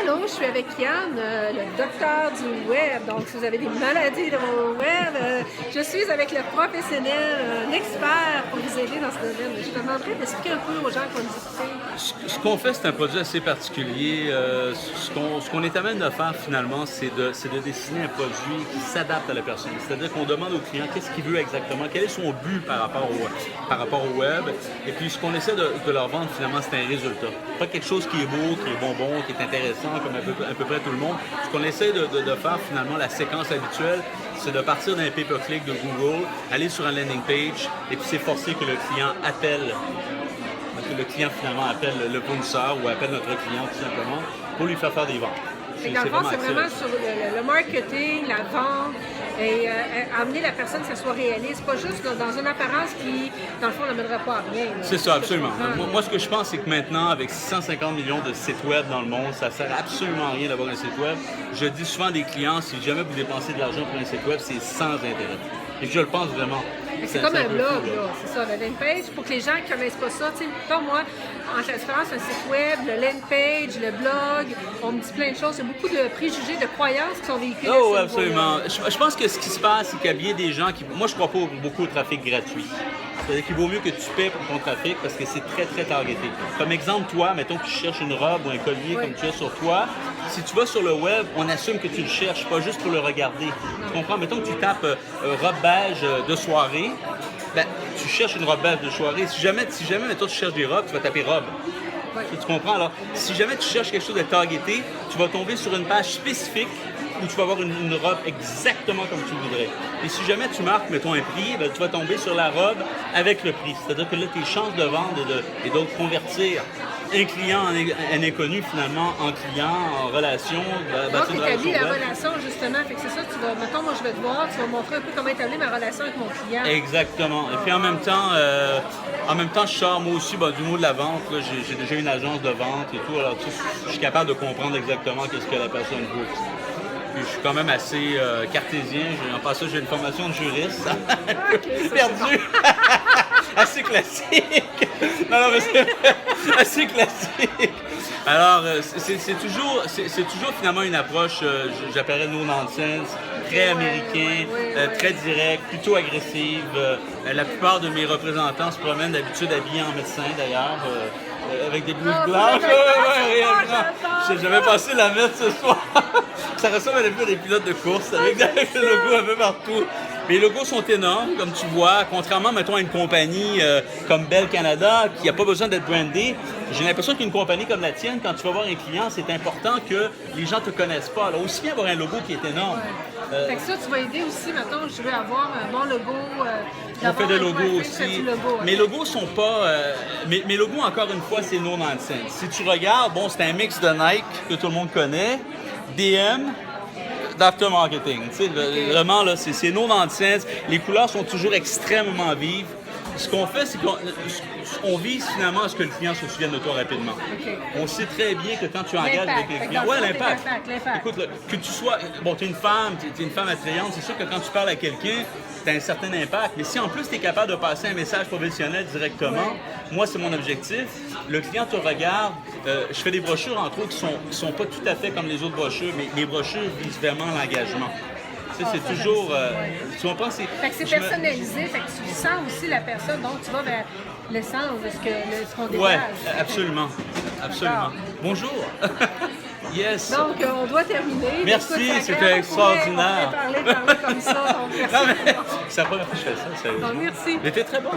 Allô, je suis avec Yann, le docteur du web. Donc, si vous avez des maladies dans le web, je suis avec le professionnel, un expert pour vous aider dans ce domaine. Je te demanderais d'expliquer un peu aux gens qui vont nous écouter. Ce qu'on fait, c'est un produit assez particulier. Ce qu'on est amène de faire finalement, c'est de dessiner un produit qui s'adapte à la personne. C'est-à-dire qu'on demande au client qu'est-ce qu'il veut exactement, quel est son but par rapport au web. Et puis ce qu'on essaie de leur vendre finalement, c'est un résultat. Pas quelque chose qui est beau, qui est bonbon, qui est intéressant comme à peu près tout le monde. Ce qu'on essaie de faire finalement, la séquence habituelle, c'est de partir d'un pay-per-click de Google, aller sur un landing page et puis s'efforcer que le client appelle. Que le client finalement appelle le fournisseur ou appelle notre client tout simplement pour lui faire des ventes. Dans le fond, c'est vraiment sur le marketing, la vente et amener la personne que ça soit réaliste, pas juste dans une apparence qui, dans le fond, n'amènera pas à rien. C'est ça, absolument. Moi, ce que je pense, c'est que maintenant, avec 650 millions de sites web dans le monde, ça ne sert absolument à rien d'avoir un site web. Je dis souvent à des clients, si jamais vous dépensez de l'argent pour un site web, c'est sans intérêt. Et je le pense vraiment. C'est comme un blog, là. C'est ça, le landing page. Pour que les gens qui ne connaissent pas ça, tu sais, moi, en différence, un site web, le landing page, le blog, on me dit plein de choses. Il y a beaucoup de préjugés, de croyances qui sont véhiculées. Oh, absolument. Je pense que ce qui se passe, c'est qu'il y a bien des gens qui. Moi, je ne crois pas beaucoup au trafic gratuit. C'est-à-dire qu'il vaut mieux que tu paies pour ton trafic parce que c'est très, très targeté. Comme exemple, toi, mettons que tu cherches une robe ou un collier comme tu as sur toi. Si tu vas sur le web, on assume que tu le cherches, pas juste pour le regarder. Tu comprends? Mettons que tu tapes robe beige de soirée, ben, tu cherches une robe beige de soirée. Si jamais, mettons, tu cherches des robes, tu vas taper robe. Ouais. Tu comprends? Alors, si jamais tu cherches quelque chose de targeté, tu vas tomber sur une page spécifique où tu vas avoir une robe exactement comme tu voudrais. Et si jamais tu marques, mettons, un prix, ben, tu vas tomber sur la robe avec le prix. C'est-à-dire que là, tes chances de vendre et de convertir un client, un inconnu, finalement, en client, en relation. Donc, tu établis la relation, justement. Fait que c'est ça, tu vas, mettons, moi, je vais te voir, tu vas me montrer un peu comment établir ma relation avec mon client. Exactement. Et puis, en même temps, je sors, moi aussi, du mot de la vente. J'ai déjà une agence de vente et tout. Alors, tu sais, je suis capable de comprendre exactement qu'est-ce que la personne veut. Puis je suis quand même assez cartésien. En passant, j'ai une formation de juriste. Okay, perdu. Assez classique. Non, mais c'est assez classique. Alors, c'est toujours finalement une approche, j'appellerais no nonsense, très américain, très direct, plutôt agressive. La plupart de mes représentants se promènent d'habitude habillés en médecin d'ailleurs. Avec des blouses blanches. J'avais passé la mettre ce soir. Ça ressemble un peu à des pilotes de course avec le logo un peu partout. Mais les logos sont énormes, comme tu vois. Contrairement, mettons, à une compagnie comme Bell Canada, qui n'a pas besoin d'être brandée, j'ai l'impression qu'une compagnie comme la tienne, quand tu vas voir un client, c'est important que les gens ne te connaissent pas. Alors, aussi bien avoir un logo qui est énorme. Fait que ça, tu vas aider aussi, mettons, je veux avoir un bon logo. On fait des logos aussi. Mes logos sont pas... mes logos, encore une fois, c'est no nonsense. Si tu regardes, bon, c'est un mix de Nike que tout le monde connaît, DM, d'aftermarketing. Tu sais, vraiment, là, c'est no nonsense. Les couleurs sont toujours extrêmement vives. Ce qu'on fait, c'est qu'on vise finalement à ce que le client se souvienne de toi rapidement. Okay. On sait très bien que quand tu engages avec les clients... Oui, l'impact. Écoute, là, que tu sois... Bon, tu es une femme attrayante, c'est sûr que quand tu parles à quelqu'un, tu as un certain impact. Mais si en plus tu es capable de passer un message professionnel directement, moi, c'est mon objectif. Le client te regarde. Je fais des brochures, entre autres, qui sont pas tout à fait comme les autres brochures, mais les brochures visent vraiment l'engagement. C'est toujours... tu comprends? Fait que c'est personnalisé, fait que tu sens aussi la personne, donc tu vas vers l'essence de ce qu'on dégage. Oui, absolument. Absolument. Bonjour! Yes! Donc, on doit terminer. Merci, c'était extraordinaire. On pourrait parler comme ça. Donc, merci. Non, mais c'est la première fois que je fais ça, sérieusement. Donc, merci. C'était très bon.